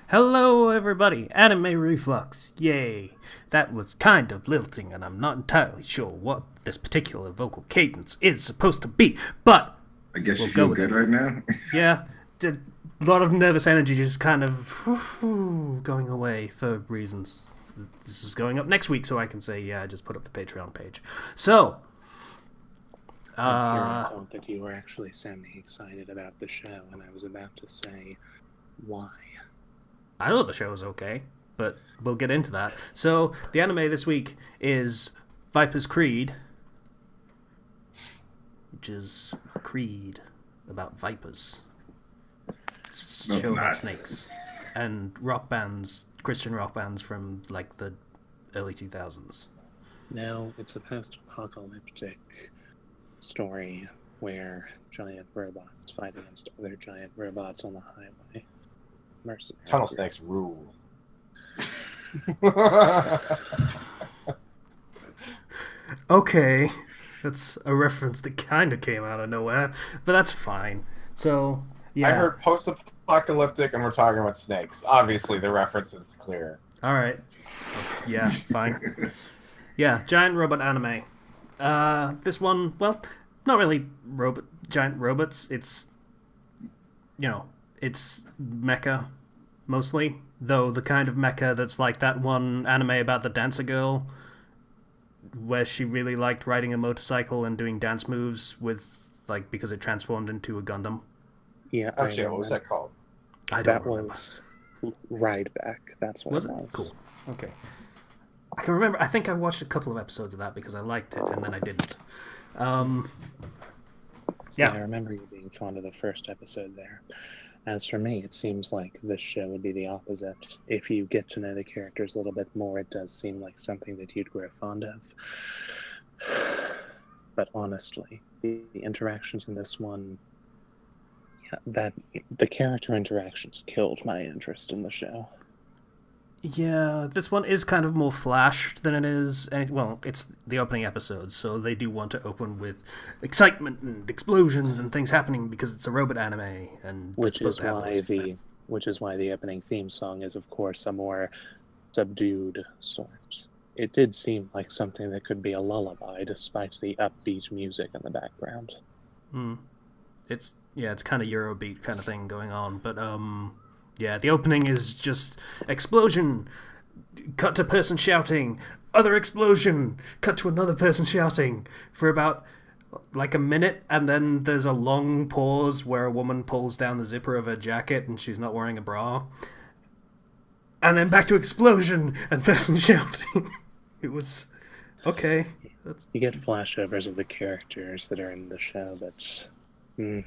Hello, everybody! Anime Reflux! Yay! That was kind of lilting, and I'm not entirely sure what this particular vocal cadence is supposed to be, but I guess we'll you go feel with good it. right now. Yeah, a lot of nervous energy just kind of going away for reasons. This is going up next week, so I can say, yeah, I just put up the Patreon page. So, And here I uh, thought that you were actually sounding excited about the show, and I was about to say, why? I thought the show was okay, but we'll get into that. So, the anime this week is Viper's Creed, which is Creed about vipers. It's No, a it's show about not. snakes and rock bands, Christian rock bands from like the early 2000s. No, it's a post-apocalyptic story where giant robots fight against other giant robots on the highway. Mercenary Tunnel group. snakes rule. Okay, that's a reference that kind of came out of nowhere, but that's fine. So, yeah. I heard post-apocalyptic, and we're talking about snakes. Obviously, the reference is clear. All right. Yeah, fine. Yeah, giant robot anime. This one, well, not really giant robots. It's, it's mecha mostly. Though the kind of mecha that's like that one anime about the dancer girl, where she really liked riding a motorcycle and doing dance moves with, like, because it transformed into a Gundam. Yeah, Oh shit, what was that called? I don't That remember. was Ride Back. That's what Was it it? was. Cool. Okay. I can remember. I think I watched a couple of episodes of that because I liked it, and then I didn't. Um, Yeah, I yeah. remember you being fond of the first episode there. As for me, it seems like this show would be the opposite. If you get to know the characters a little bit more, it does seem like something that you'd grow fond of. But honestly, the interactions in this one, yeah, that the character interactions killed my interest in the show. Yeah, this one is kind of more flashed than it is. Well, it's the opening episode, so they do want to open with excitement and explosions and things happening because it's a robot anime, and it's Which supposed is to have why those. the which is why the opening theme song is, of course, a more subdued sort. It did seem like something that could be a lullaby, despite the upbeat music in the background. It's kind of Eurobeat kind of thing going on, but yeah, the opening is just explosion, cut to person shouting, other explosion, cut to another person shouting for about like a minute, and then there's a long pause where a woman pulls down the zipper of her jacket and she's not wearing a bra. And then back to explosion and person shouting. It was okay. You get flashovers of the characters that are in the show, but then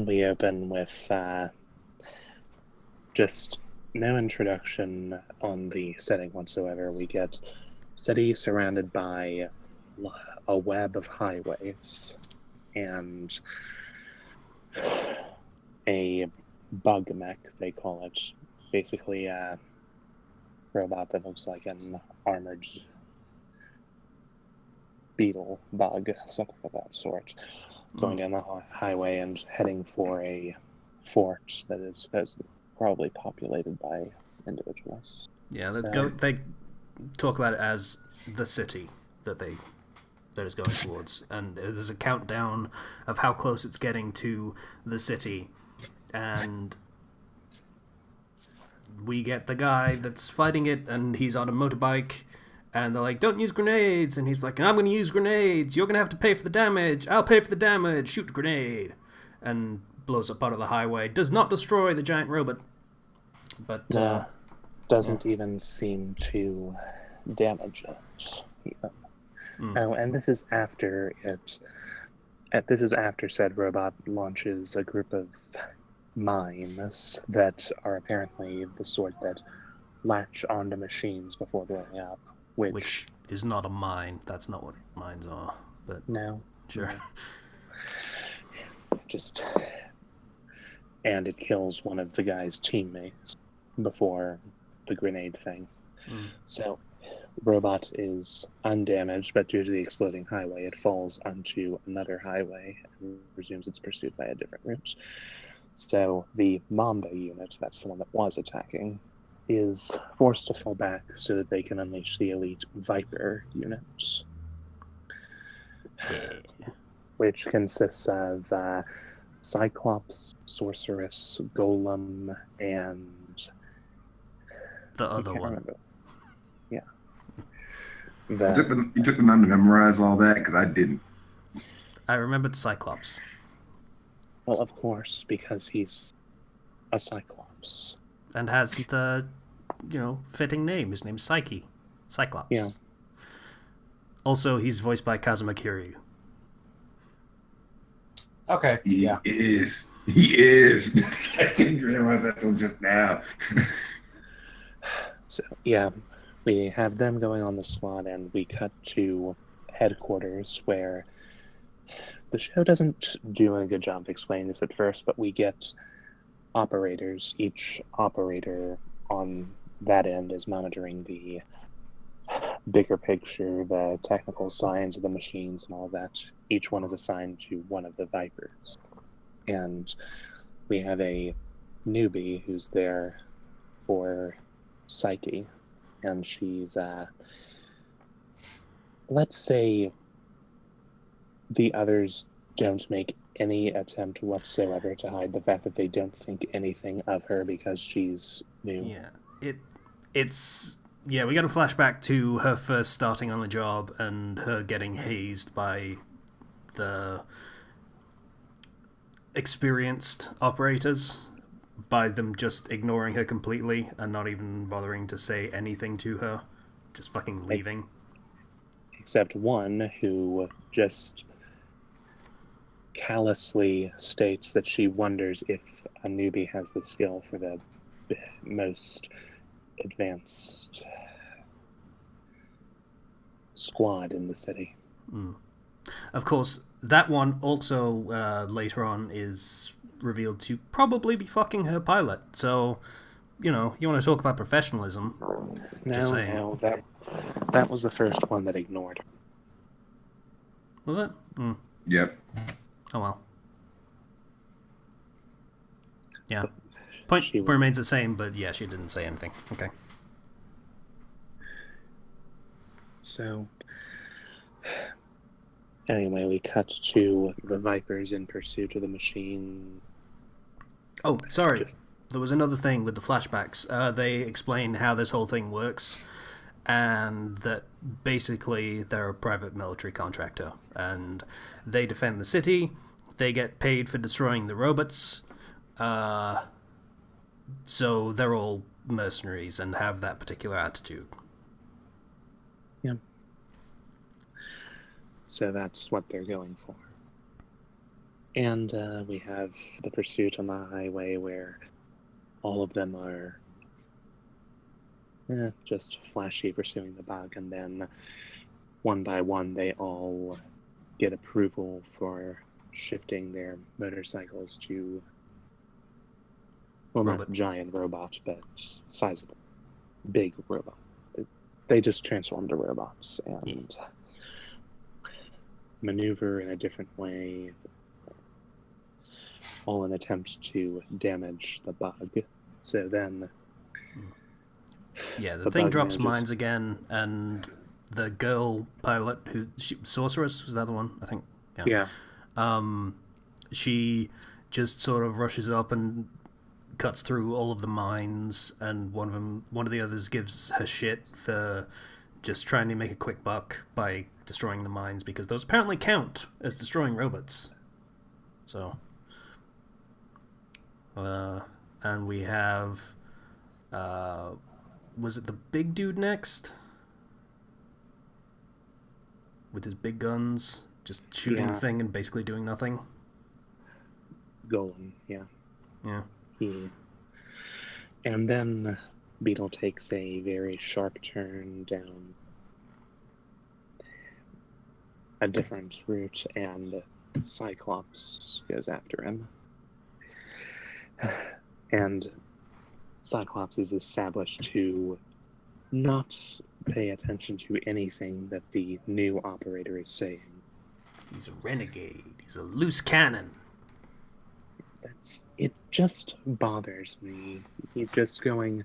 we open with just no introduction on the setting whatsoever. We get city surrounded by a web of highways and a bug mech, they call it. Basically a robot that looks like an armored beetle bug, something of that sort, going down the highway and heading for a fort that is supposedly probably populated by individuals. Yeah, So- they talk about it as the city that is going towards, and there's a countdown of how close it's getting to the city, and we get the guy that's fighting it, and he's on a motorbike, and they're like, "Don't use grenades," and he's like, "I'm going to use grenades. You're going to have to pay for the damage. I'll pay for the damage. Shoot the grenade," and blows up part of the highway. Does not destroy the giant robot, but No, doesn't even seem to damage it. Even. Oh, and this is after it. This is after said robot launches a group of mines that are apparently the sort that latch onto machines before blowing up. which is not a mine. That's not what mines are. But no, sure. just and it kills one of the guy's teammates before the grenade thing. So robot is undamaged, but due to the exploding highway, it falls onto another highway and resumes its pursuit by a different route. So the Mamba unit, that's the one that was attacking, is forced to fall back so that they can unleash the elite Viper units, Yeah. which consists of Cyclops, Sorceress, Golem, and The I other can't one. remember. Yeah. You took the time to memorize all that because I didn't. I remembered Cyclops. Well, of course, because he's a Cyclops. And has the, fitting name. His name's Psyche. Cyclops. Yeah. Also, he's voiced by Kazuma Kiryu. Okay. He Yeah. is. He is. I didn't realize that till just now. So, yeah, we have them going on the squad, and we cut to headquarters where the show doesn't do a good job of explaining this at first, but we get operators. Each operator on that end is monitoring the bigger picture, the technical science of the machines and all that. Each one is assigned to one of the Vipers. And we have a newbie who's there for Psyche, and she's let's say the others don't make any attempt whatsoever to hide the fact that they don't think anything of her because she's new. Yeah. We got a flashback to her first starting on the job and her getting hazed by the experienced operators, by them just ignoring her completely and not even bothering to say anything to her, just fucking leaving. Except one who just callously states that she wonders if a newbie has the skill for the most advanced squad in the city. Of course, that one also later on is revealed to probably be fucking her pilot. So, you want to talk about professionalism. Just saying. No, that was the first one that ignored her. Was it? Yep. Oh well. Yeah. Point She was- remains the same, but yeah, she didn't say anything. Okay. So, anyway, we cut to the Vipers in pursuit of the machine. Oh, sorry. Just- There was another thing with the flashbacks. They explain how this whole thing works, and that basically they're a private military contractor, and they defend the city. They get paid for destroying the robots. So they're all mercenaries and have that particular attitude. Yeah. So that's what they're going for. And we have the pursuit on the highway where all of them are just flashy pursuing the bug, and then one by one they all get approval for shifting their motorcycles to, well, Robot. not giant robots, but sizable, big robot. They just transform to robots and maneuver in a different way, all in attempts to damage the bug. So then Yeah, the The thing bug drops manages- mines again, and the girl pilot, Sorceress, was that the one? I think. yeah, She just sort of rushes up and cuts through all of the mines, and one of the others gives her shit for just trying to make a quick buck by destroying the mines, because those apparently count as destroying robots. So, and we have, was it the big dude next? With his big guns, just shooting the Yeah. thing and basically doing nothing. Golem, yeah. Yeah. And then Beetle takes a very sharp turn down a different route, and Cyclops goes after him. And Cyclops is established to not pay attention to anything that the new operator is saying. He's a renegade. He's a loose cannon. That's it just bothers me. He's just going,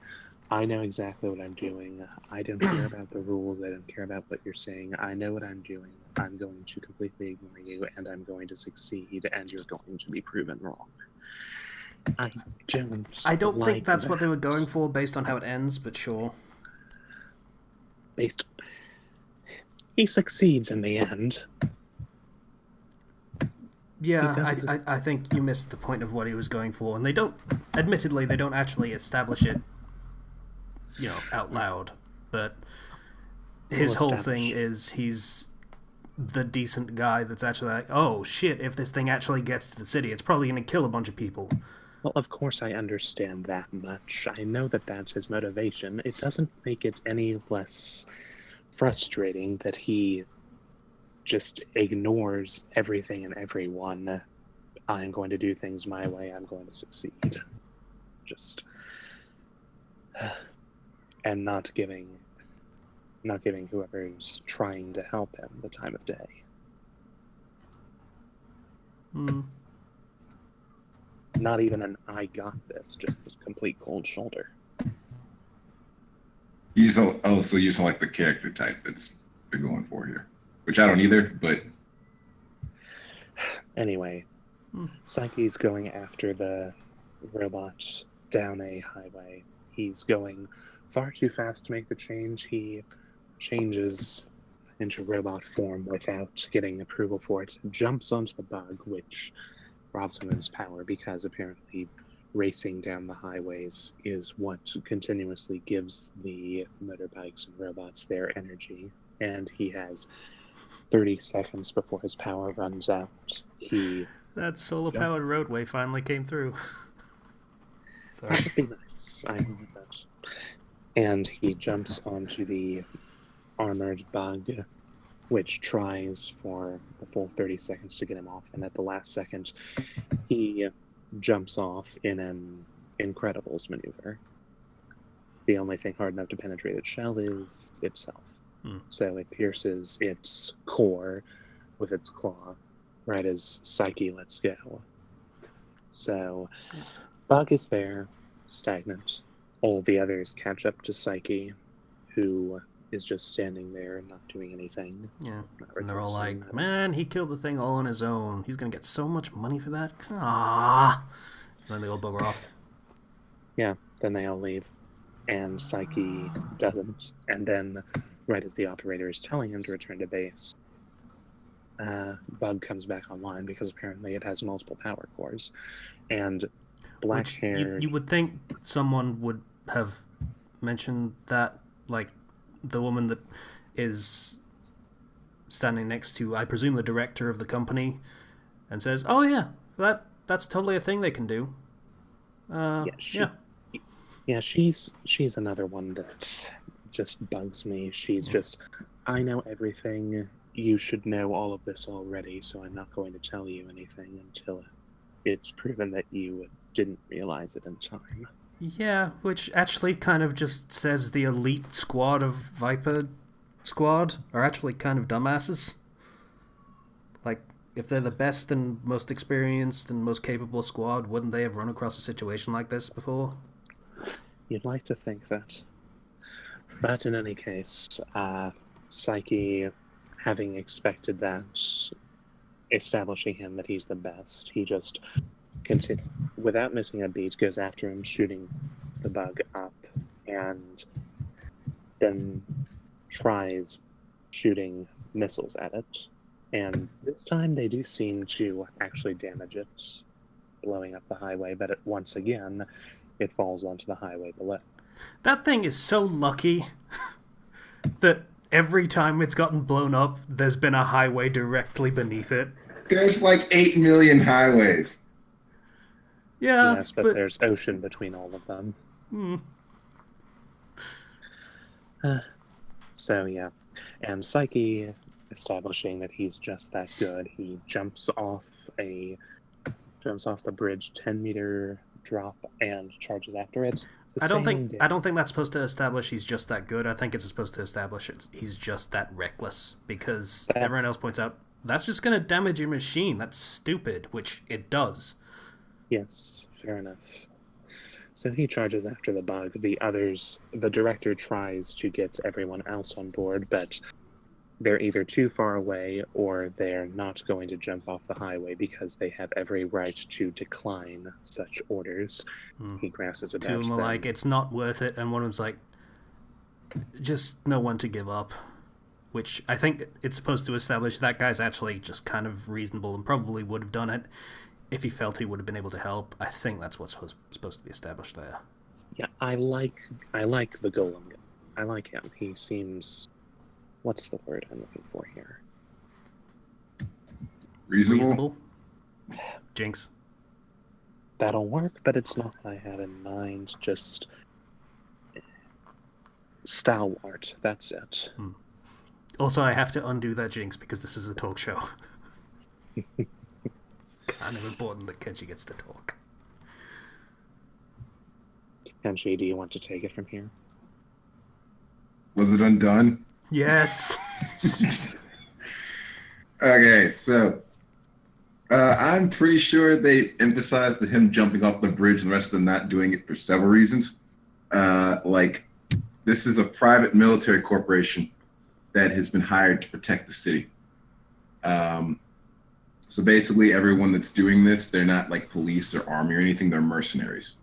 I know exactly what I'm doing. I don't care about the rules. I don't care about what you're saying. I know what I'm doing. I'm going to completely ignore you, and I'm going to succeed, and you're going to be proven wrong. I don't think that's what they were going for based on how it ends, but sure. He succeeds in the end. Yeah, I think you missed the point of what he was going for, and they don't actually establish it, out loud, but his whole thing is he's the decent guy that's actually like, oh shit, if this thing actually gets to the city, it's probably going to kill a bunch of people. Well, of course I understand that much. I know that that's his motivation. It doesn't make it any less frustrating that he just ignores everything and everyone. I'm going to do things my way. I'm going to succeed. Just and not giving whoever's trying to help him the time of day. Not even an I got this, just a complete cold shoulder. So you sound like the character type that's been going for here. Which I don't either, but... Anyway, Psyche's going after the robot down a highway. He's going far too fast to make the change. He changes into robot form without getting approval for it, jumps onto the bug, which robs him of his power because apparently racing down the highways is what continuously gives the motorbikes and robots their energy, and he has 30 seconds before his power runs out. That solar-powered roadway finally came through. Sorry. That would be nice. I like that. And he jumps onto the armored bug, which tries for the full 30 seconds to get him off, and at the last second, he jumps off in an Incredibles maneuver. The only thing hard enough to penetrate its shell is itself. So it pierces its core with its claw, right as Psyche lets go. So Bug is there, stagnant. All the others catch up to Psyche, who is just standing there and not doing anything. Yeah, and they're all like, man, he killed the thing all on his own. He's going to get so much money for that. Ah. And then they all bugger off. Yeah, then they all leave. And Psyche doesn't. And then, right as the operator is telling him to return to base, Bug comes back online because apparently it has multiple power cores. And black hair... You would think someone would have mentioned that, like, the woman that is standing next to, I presume, the director of the company, and says, oh yeah, that's totally a thing they can do. She's another one that just bugs me. She's just, I know everything. You should know all of this already, so I'm not going to tell you anything until it's proven that you didn't realize it in time. Yeah, which actually kind of just says the elite squad of Viper Squad are actually kind of dumbasses. Like, if they're the best and most experienced and most capable squad, wouldn't they have run across a situation like this before? You'd like to think that. But in any case, Psyche, having expected that, establishing him that he's the best, he just without missing a beat, goes after him, shooting the bug up, and then tries shooting missiles at it. And this time they do seem to actually damage it, blowing up the highway, but once again, it falls onto the highway below. That thing is so lucky that every time it's gotten blown up, there's been a highway directly beneath it. There's like 8 million highways. Yeah, yes, but there's ocean between all of them. So yeah, and Psyche, establishing that he's just that good, he jumps off the bridge, 10-meter drop, and charges after it. I don't think that's supposed to establish he's just that good. I think it's supposed to establish he's just that reckless, because everyone else points out that's just going to damage your machine. That's stupid, which it does. Yes, fair enough. So he charges after the bug. The director tries to get everyone else on board, but they're either too far away or they're not going to jump off the highway because they have every right to decline such orders. He grasses about Two of them are them. like, it's not worth it, and one of them's like, just know when to give up. Which I think it's supposed to establish that guy's actually just kind of reasonable and probably would have done it if he felt he would have been able to help. I think that's what's supposed to be established there. Yeah, I like the golem guy. I like him. He seems... What's the word I'm looking for here? Reasonable. Jinx. That'll work, but it's not what I had in mind. Just... stalwart. That's it. Also, I have to undo that jinx because this is a talk show. It's kind of important that Kenji gets to talk. Kenji, do you want to take it from here? Was it undone? Yes! Okay, so I'm pretty sure they emphasized that him jumping off the bridge and the rest of them not doing it for several reasons. Like, this is a private military corporation that has been hired to protect the city. So basically, everyone that's doing this, they're not like police or army or anything, they're mercenaries.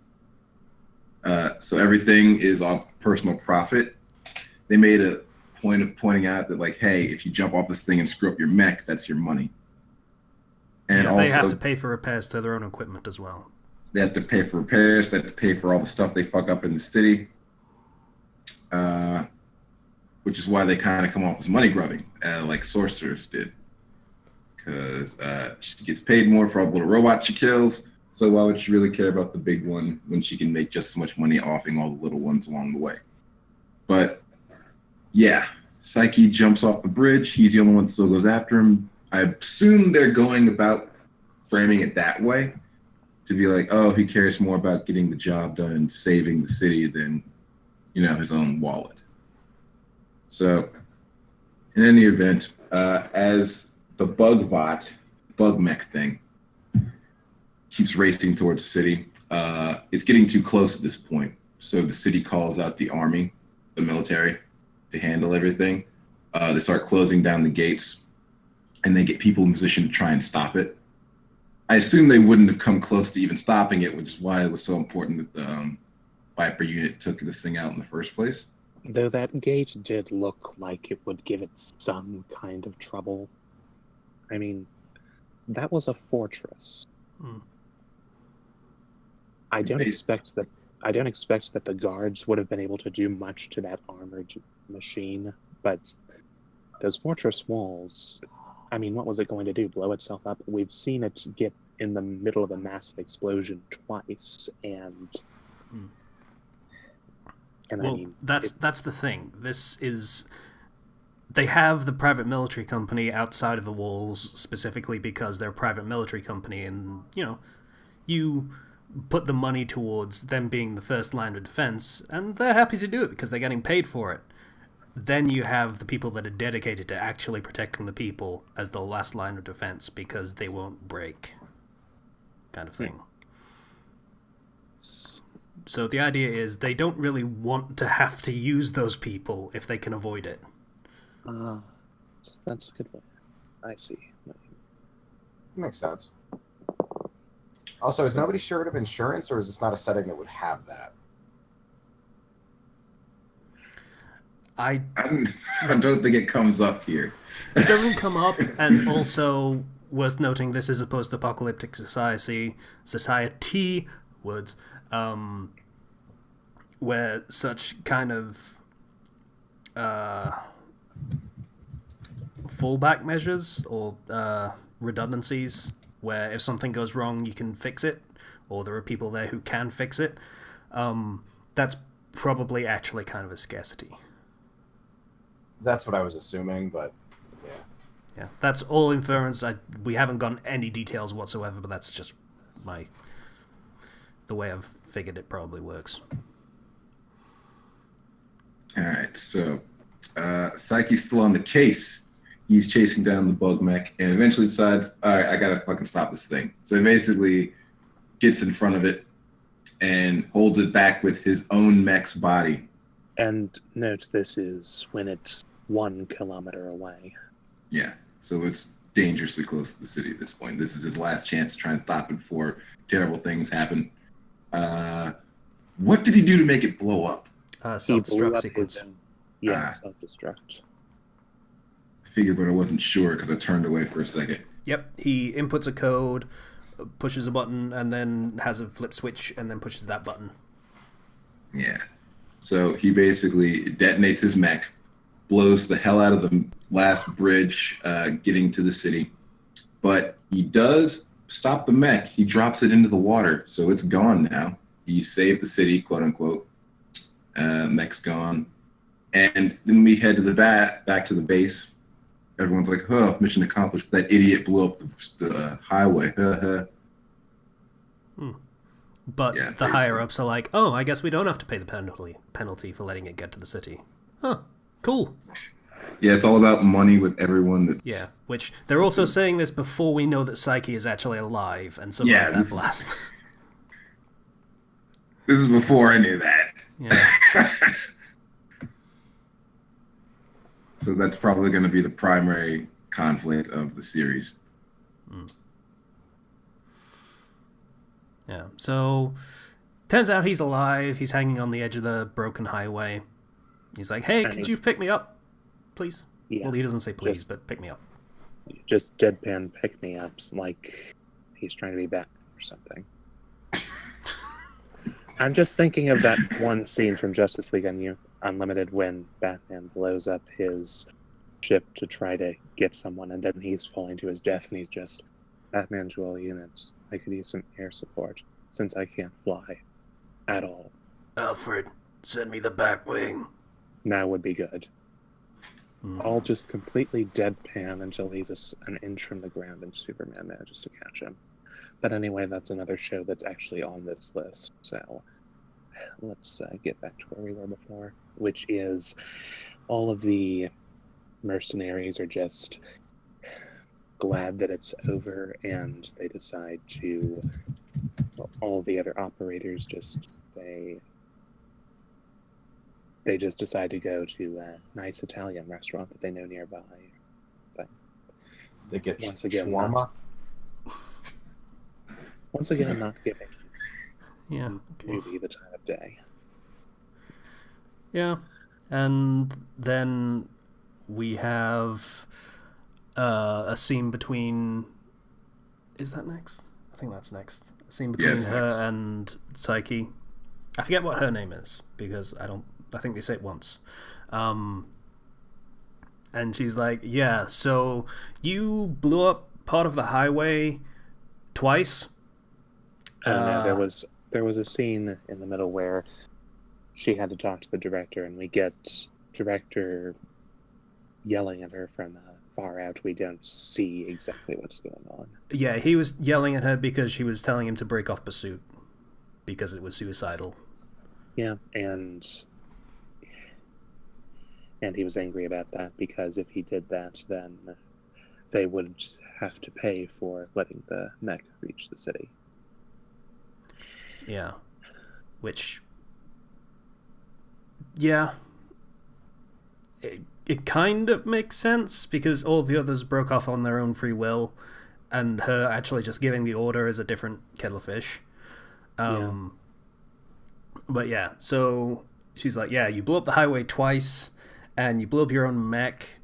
So everything is on personal profit. They made a point of pointing out that, like, hey, if you jump off this thing and screw up your mech, that's your money. And they also, have to pay for repairs to their own equipment as well. they have to pay for repairs, they have to pay for all the stuff they fuck up in the city. Which is why they kind of come off as money grubbing, like sorcerers did. Because she gets paid more for all the little robots she kills, so why would she really care about the big one when she can make just as much money offing all the little ones along the way? But yeah, Psyche jumps off the bridge. He's the only one that still goes after him. I assume they're going about framing it that way, to be like, oh, he cares more about getting the job done and saving the city than, his own wallet. So, in any event, as the bug mech thing, keeps racing towards the city, it's getting too close at this point. So the city calls out the army, the military, to handle everything. They start closing down the gates, and they get people in position to try and stop it. I assume they wouldn't have come close to even stopping it, which is why it was so important that the Viper unit took this thing out in the first place. Though that gate did look like it would give it some kind of trouble. I mean, that was a fortress. I don't expect that the guards would have been able to do much to that armored machine, but those fortress walls, I mean, what was it going to do? Blow itself up? We've seen it get in the middle of a massive explosion twice, and well, I mean, that's the thing. They have the private military company outside of the walls specifically because they're a private military company, and you put the money towards them being the first line of defense, and they're happy to do it because they're getting paid for it. Then you have the people that are dedicated to actually protecting the people as the last line of defense because they won't break, kind of thing. So the idea is they don't really want to have to use those people if they can avoid it. That's a good one. I see. Makes sense. Also, is nobody short of insurance, or is this not a setting that would have that? I don't think it comes up here. It doesn't come up, and also worth noting, this is a post-apocalyptic society, words, where such kind of fallback measures or redundancies, where if something goes wrong, you can fix it, or there are people there who can fix it, that's probably actually kind of a scarcity. That's what I was assuming, but yeah. Yeah, that's all inference. We haven't gotten any details whatsoever, but that's just the way I've figured it probably works. All right, so Psyche's still on the case. He's chasing down the bug mech and eventually decides, all right, I gotta fucking stop this thing. So he basically gets in front of it, and holds it back with his own mech's body. And note this is when it's 1 kilometer away. Yeah, so it's dangerously close to the city at this point. This is his last chance to try and stop it before terrible things happen. What did he do to make it blow up? He blew Self-destruct up sequence. his own. Yeah, Ah. self-destruct. I figured, but I wasn't sure because I turned away for a second. Yep, he inputs a code, pushes a button, and then has a flip switch, and then pushes that button. Yeah. So he basically detonates his mech, blows the hell out of the last bridge getting to the city. But he does stop the mech. He drops it into the water, so it's gone now. He saved the city, quote unquote. Mech's gone. And then we head to the back to the base. Everyone's like, "Oh, mission accomplished." That idiot blew up the highway. But Yeah, the basically. higher-ups are like, oh, I guess we don't have to pay the penalty for letting it get to the city. Huh, cool. Yeah, it's all about money with everyone. That's, Yeah, which they're also saying this before we know that Psyche is actually alive and survived Yeah, that this is- blast. This is before any of that. Yeah. So that's probably going to be the primary conflict of the series. Yeah, so turns out he's alive. He's hanging on the edge of the broken highway. He's like, hey, could you pick me up, please? Yeah. Well, he doesn't say please, Just- but pick me up. Just deadpan pick-me-ups like he's trying to be Batman or something. I'm just thinking of that one scene from Justice League Unlimited when Batman blows up his ship to try to get someone, and then he's falling to his death, and he's just, Batman to all units. I could use some air support, since I can't fly. At all. Alfred, send me the back wing. Now would be good. All just completely deadpan until he's an inch from the ground and Superman manages to catch him. But anyway, that's another show that's actually on this list. So let's get back to where we were before, which is all of the mercenaries are just glad that it's over, and they decide to, well, all the other operators just they just decide to go to a nice Italian restaurant that they know nearby. They get Once again, shawarma. Once again, not giving Yeah, the movie the time of day. Yeah, and then we have a scene between. Is that next? I think that's next. A scene between it's her next. and Psyche. I forget what her name is because I think they say it once. And she's like, "Yeah, so you blew up part of the highway twice." No, there was a scene in the middle where she had to talk to the director, and we get director yelling at her from far out. We don't see exactly what's going on. Yeah, he was yelling at her because she was telling him to break off pursuit because it was suicidal. Yeah, and he was angry about that because if he did that, then they would have to pay for letting the mech reach the city. Yeah. Which, yeah, it kind of makes sense because all the others broke off on their own free will, and her actually just giving the order is a different kettle of fish. But yeah, so she's like, yeah, you blew up the highway twice, and you blew up your own mech,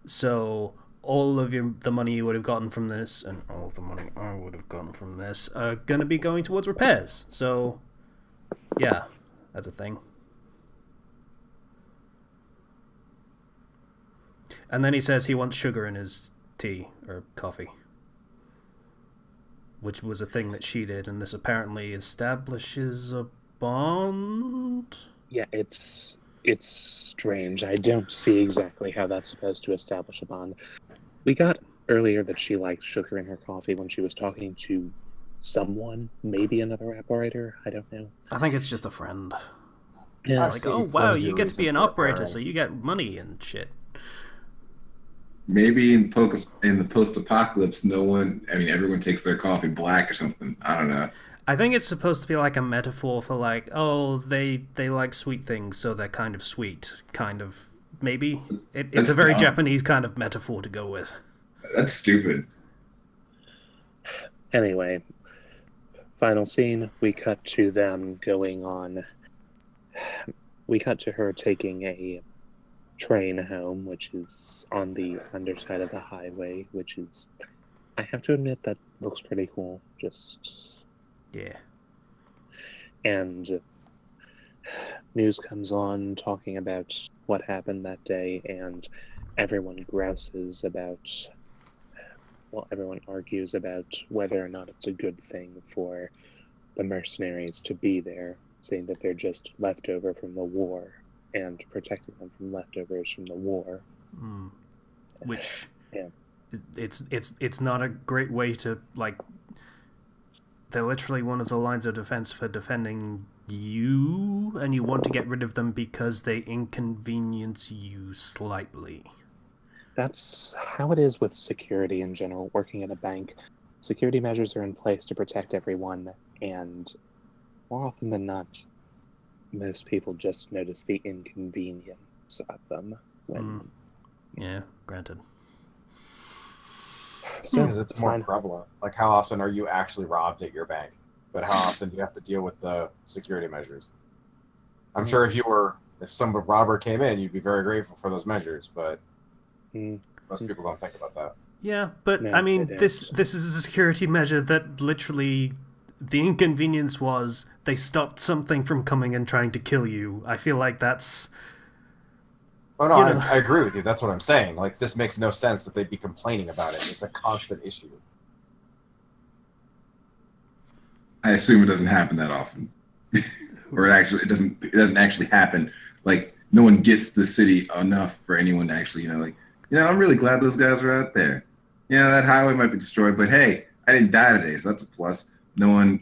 so all of the money you would have gotten from this, and all of the money I would have gotten from this, are going to be going towards repairs. So, yeah, that's a thing. And then he says he wants sugar in his tea or coffee, which was a thing that she did, and this apparently establishes a bond. Yeah, it's strange. I don't see exactly how that's supposed to establish a bond. We got earlier that she likes sugar in her coffee when she was talking to someone, maybe another operator. I don't know. I think it's just a friend. Yeah, I've Like, seen oh wow, flimsy you get to be an reasons for operator, her. so you get money and shit. Maybe in the post-apocalypse, everyone takes their coffee black or something. I don't know. I think it's supposed to be like a metaphor for like, oh, they like sweet things, so they're kind of sweet, kind of maybe. It's That's a very dumb. Japanese kind of metaphor to go with. That's stupid. Anyway, final scene, we cut to them going on. We cut to her taking a train home, which is on the underside of the highway, which is, I have to admit, that looks pretty cool. Yeah. And news comes on talking about what happened that day, and everyone grouses about, well, everyone argues about whether or not it's a good thing for the mercenaries to be there, saying that they're just leftover from the war and protecting them from leftovers from the war. Mm. Which, Yeah. it's not a great way to, like, they're literally one of the lines of defense for defending you, and you want to get rid of them because they inconvenience you slightly. That's how it is with security in general. Working at a bank, security measures are in place to protect everyone, and more often than not, most people just notice the inconvenience of them when Yeah, granted. so Because it's more fine. prevalent. Like, how often are you actually robbed at your bank? But how often do you have to deal with the security measures? I'm sure if some robber came in, you'd be very grateful for those measures, but Mm, most people don't think about that. Yeah, but No, I mean, they this don't. this is a security measure that literally the inconvenience was they stopped something from coming and trying to kill you. I feel like that's Oh no, You know. I agree with you. That's what I'm saying. Like, this makes no sense that they'd be complaining about it. It's a constant issue. I assume it doesn't happen that often, or it doesn't actually happen. Like, no one gets the city enough for anyone to actually, I'm really glad those guys are out there. Yeah, that highway might be destroyed, but hey, I didn't die today, so that's a plus. Nothing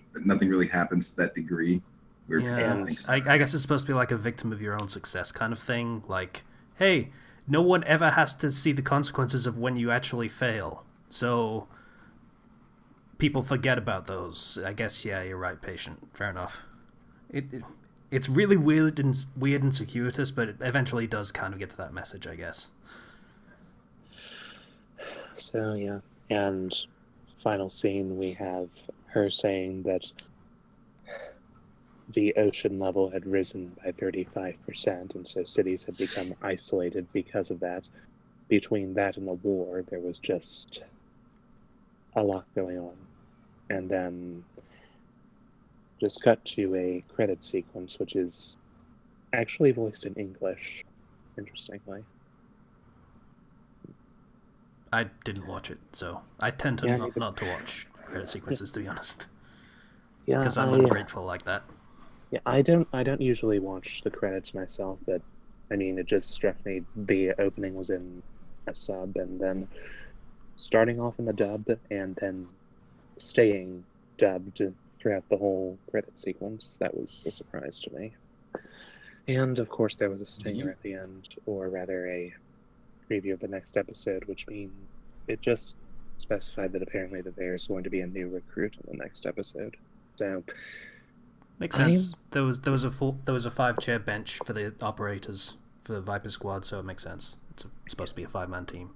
really happens to that degree. Where Yeah, And- people think- I guess it's supposed to be like a victim of your own success kind of thing. Like, hey, no one ever has to see the consequences of when you actually fail. So people forget about those. I guess, yeah, you're right, patient. Fair enough. It's really weird and circuitous, but it eventually does kind of get to that message, I guess. So yeah, and final scene, we have her saying that the ocean level had risen by 35%, and so cities had become isolated because of that. Between that and the war, there was just a lot going on. And then just cut to a credit sequence, which is actually voiced in English, interestingly. I didn't watch it, so I tend to Yeah, not to watch credit sequences, to be honest, Yeah, because I'm ungrateful like that. Yeah, I don't usually watch the credits myself, but I mean, it just struck me the opening was in a sub, and then starting off in the dub, and then staying dubbed throughout the whole credit sequence. That was a surprise to me. And of course, there was a stinger at the end, or rather, a preview of the next episode, which means it just specified that apparently that there's going to be a new recruit in the next episode. So. Makes sense. There was a 5-chair bench for the operators for the Viper Squad, so it makes sense. It's supposed to be a 5-man team.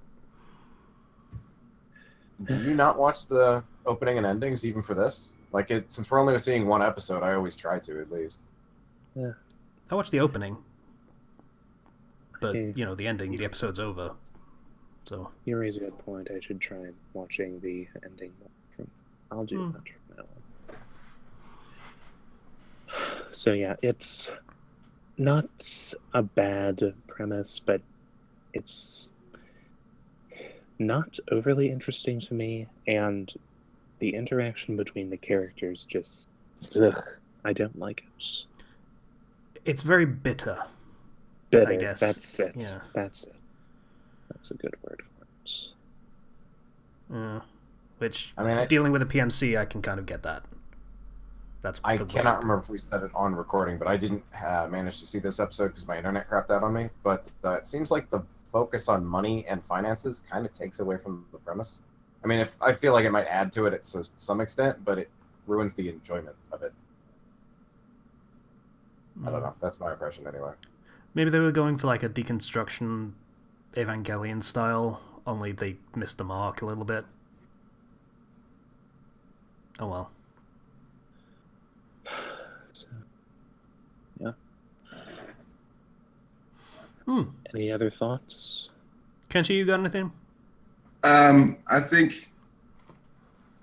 Did you not watch the opening and endings even for this? Like, since we're only seeing one episode, I always try to, at least. I watched the opening, but Hmm. the ending, the episode's over. So You raise a good point. I should try watching the ending I'll do that from now on. So yeah, it's not a bad premise, but it's not overly interesting to me, and the interaction between the characters just, I don't like it. it's very bitter. Bitter, I guess. that's it. Yeah. That's it. That's a good word for it. Which, I mean, dealing with a PMC, I can kind of get that. I the cannot word. remember if we said it on recording, but I didn't manage to see this episode because my internet crapped out on me. But it seems like the focus on money and finances kind of takes away from the premise. I mean, I feel like it might add to it to some extent, but ruins the enjoyment of it. I don't know. That's my impression anyway. Maybe they were going for like a deconstruction Evangelion style, only they missed the mark a little bit. Oh well. So, yeah. Hmm. Any other thoughts? Kenshi, you got anything? I think,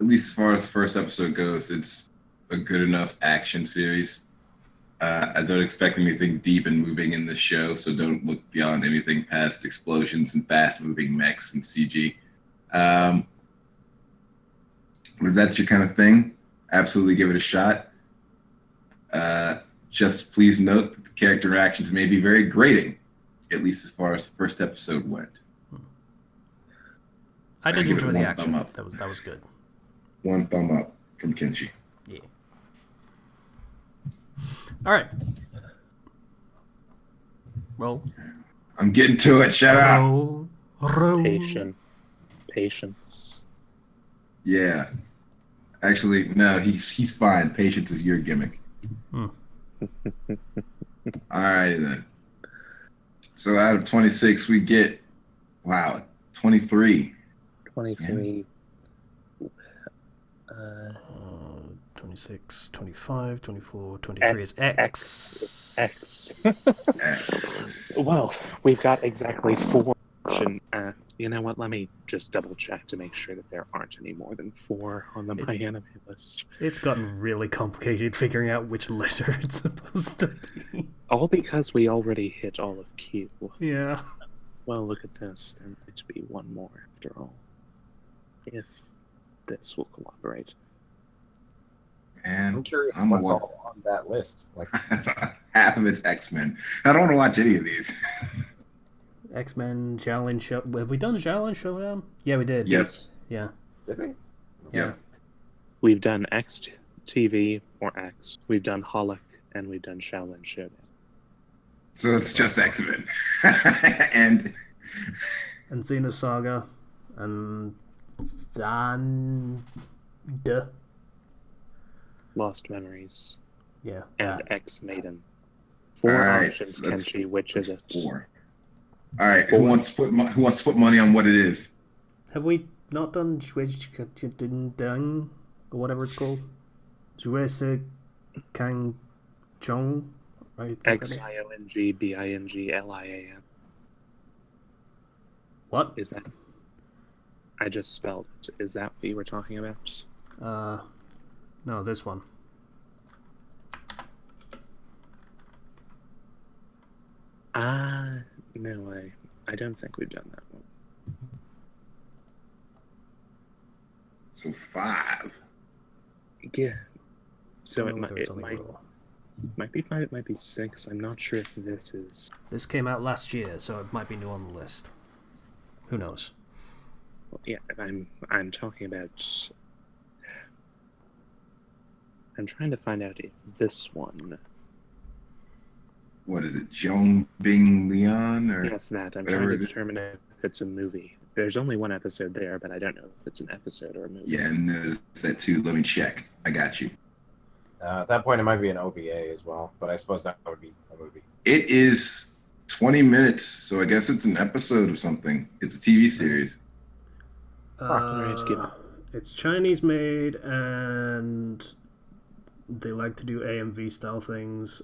at least as far as the first episode goes, it's a good enough action series. I don't expect anything deep and moving in this show, so don't look beyond anything past explosions and fast-moving mechs and CG. But if that's your kind of thing, absolutely give it a shot. Just please note that the character interactions may be very grating, at least as far as the first episode went. I did give it enjoy the one action. thumb up. That was good. One thumb up from Kenshi. Yeah. All right. Roll. I'm getting to it. Shut up. Roll. Patience. Yeah. Actually, no, he's fine. Patience is your gimmick. All right, then. So out of 26, we get, 23. 23. 26, 25, 24, 23 is X. X. Well, we've got exactly 4. You know what? Let me just double check to make sure that there aren't any more than 4 on the My Anime list. It's gotten really complicated figuring out which letter it's supposed to be. All because we already hit all of Q. Yeah. Well, look at this. There might be one more after all. If this will collaborate. And I'm curious I'm what's a- all on that list. Like, half of it's X-Men. I don't want to watch any of these. X-Men, Shaolin Show. Have we done Shaolin Showdown? Yeah, we did. Yes. Yeah. did we? Yeah. We've done X TV or X. We've done Holic, and we've done Shaolin Showdown. So it's just X-Men. And And Xenosaga. And Zanda. Lost Memories Yeah. and X Maiden. 4 All right, options, so that's- Kenshi. Which is it? 4. All right. Who wants to put money on what it is? Have we not done Ding or whatever it's called? Jurassic Kang Chong? Right? XIONGBINGLIAN. What? Is that? I just spelled it. Is that what you were talking about? No, this one. No, I don't think we've done that one. So 5. Yeah. So Go it with might, its only rule. might be 5, it might be 6. I'm not sure if this is... This came out last year, so it might be new on the list. Who knows? Well, yeah, I'm talking about... I'm trying to find out if this one... What is it? Jong Bing Leon or Yes, that. I'm whatever trying to it is. determine if it's a movie. There's only one episode there, but I don't know if it's an episode or a movie. Yeah, and there's that too. Let me check. I got you. At that point, it might be an OVA as well, but I suppose that would be a movie. It is 20 minutes, so I guess it's an episode of something. It's a TV series. Alright, give it. It's Chinese made, and they like to do AMV style things.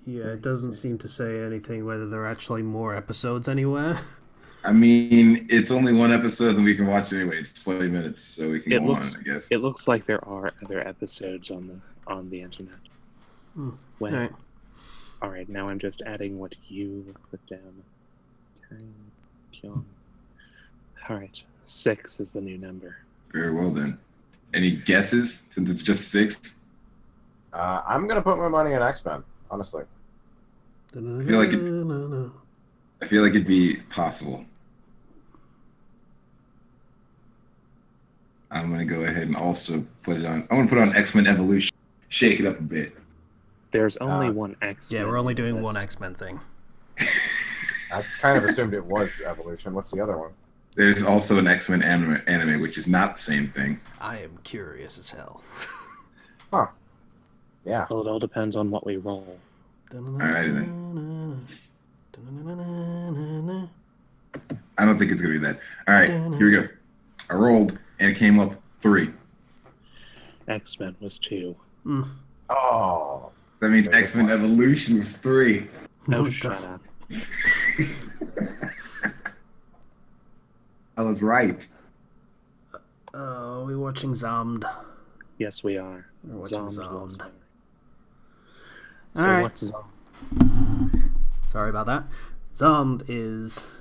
Yeah, it doesn't seem to say anything whether there are actually more episodes anywhere. I mean, it's only one episode and we can watch it anyway. It's 20 minutes, so we can It go looks- on, I guess. It looks like there are other episodes on the internet. Well, Alright. all right. Now I'm just adding what you put down. All right, 6 is the new number. Very well then. Any guesses since it's just 6? I'm gonna put my money on X-Men, honestly. feel like I feel like it'd be possible. I'm gonna go ahead and also put it on. I want to put it on X-Men Evolution. Shake it up a bit. There's only one X. Yeah, we're only doing one X-Men thing. I kind of assumed it was Evolution. What's the other one? There's also an X-Men anime, which is not the same thing. I am curious as hell. Huh. Yeah. Well, it all depends on what we roll. Alrighty I don't think it's gonna be that. All right, here we go. I rolled, and it came up 3. X-Men was 2. Oh. That means Very X-Men good. Evolution was 3. No, Oh, it shut doesn't. up. I was right. We're watching Zomd. Yes, we are. We're watching Zomd was Zomd. there. All So right. what's Zomd? Sorry about that. Zomd is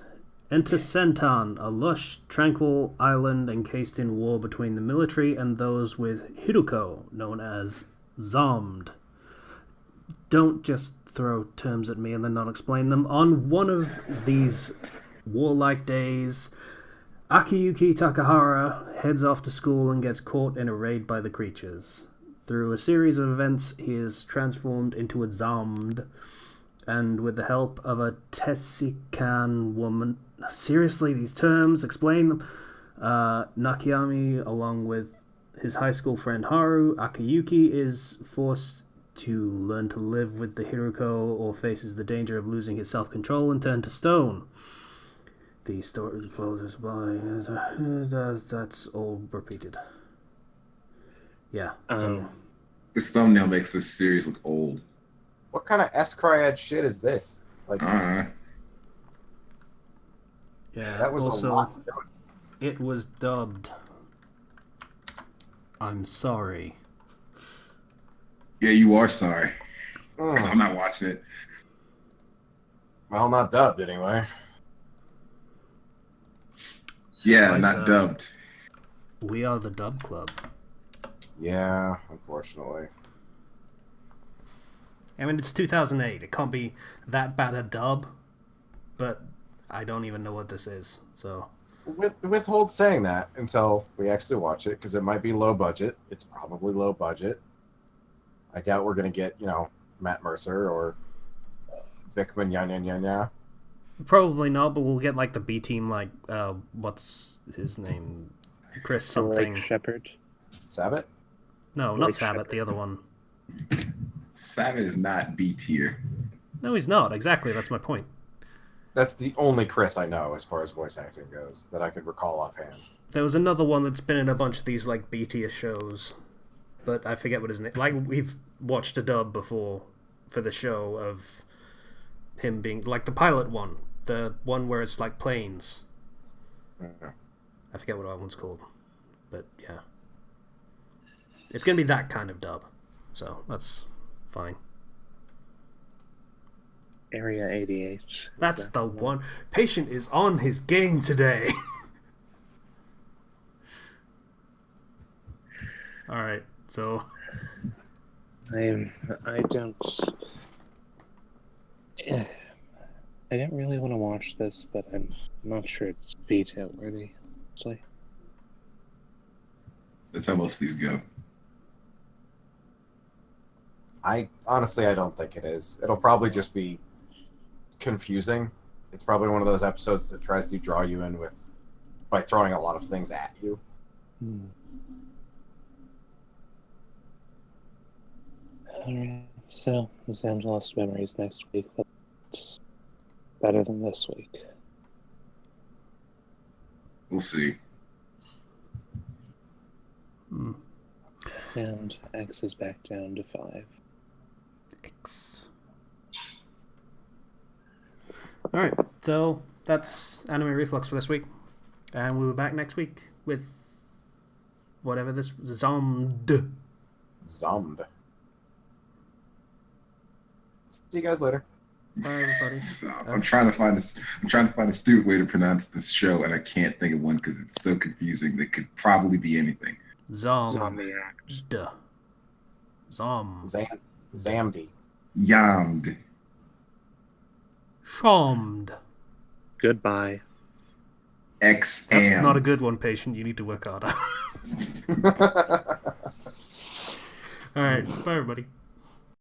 enter Sentan, a lush, tranquil island encased in war between the military and those with Hiruko, known as Zomd. Don't just throw terms at me and then not explain them. On one of these warlike days, Akiyuki Takahara heads off to school and gets caught in a raid by the creatures. Through a series of events, he is transformed into a Zomd, and with the help of a Tessican woman... Seriously, these terms, explain them. Nakayami, along with his high school friend Haru, Akiyuki is forced to learn to live with the Hiruko or faces the danger of losing his self-control and turn to stone. The story follows by... That's all repeated. Yeah, so... This thumbnail makes this series look old. What kind of S-Cryad shit is this? Like, yeah, that was also, a lot. it was dubbed. I'm sorry. Yeah, you are sorry. 'Cause Mm. I'm not watching it. Well, not dubbed anyway. Yeah, Slice not up. dubbed. We are the Dub Club. Yeah, unfortunately. I mean, it's 2008. It can't be that bad a dub, but I don't even know what this is. So Withhold saying that until we actually watch it, because it might be low budget. It's probably low budget. I doubt we're going to get, Matt Mercer or Vickman Yanya. probably not, but we'll get like the B team, like what's his name, Chris something. Blake Shepard. Sabbath? No, not Blake Sabbath. Shepard. The other one. Sabbath is not B tier. No, he's not. Exactly. That's my point. That's the only Chris I know as far as voice acting goes that I could recall offhand. There was another one that's been in a bunch of these like B tier shows, but I forget what his name. Like we've watched a dub before for the show of him being like the pilot one, the one where it's like planes. Mhm. I forget what that one's called, but yeah, it's gonna be that kind of dub, so that's fine. Area 88. Is That's that the one. Patient is on his game today. All right, so I don't. I don't really want to watch this, but I'm not sure it's veto worthy. Honestly, That's how most of these go. I don't think it is. It'll probably just be confusing. It's probably one of those episodes that tries to draw you in by throwing a lot of things at you. Alright, so Sam's Lost Memories next week. That's better than this week. We'll see. And X is back down to 5. X. All right, so that's Anime Reflux for this week, and we'll be back next week with whatever this Zomd. Zomd. See you guys later. Bye, everybody. I'm trying to find this. I'm trying to find a stupid way to pronounce this show, and I can't think of one because it's so confusing. That could probably be anything. Zomd. Zombiac. Zom. Zamdi. Yamd. Shomd. Goodbye. X. That's not a good one, Patient. You need to work harder. All right, bye, everybody.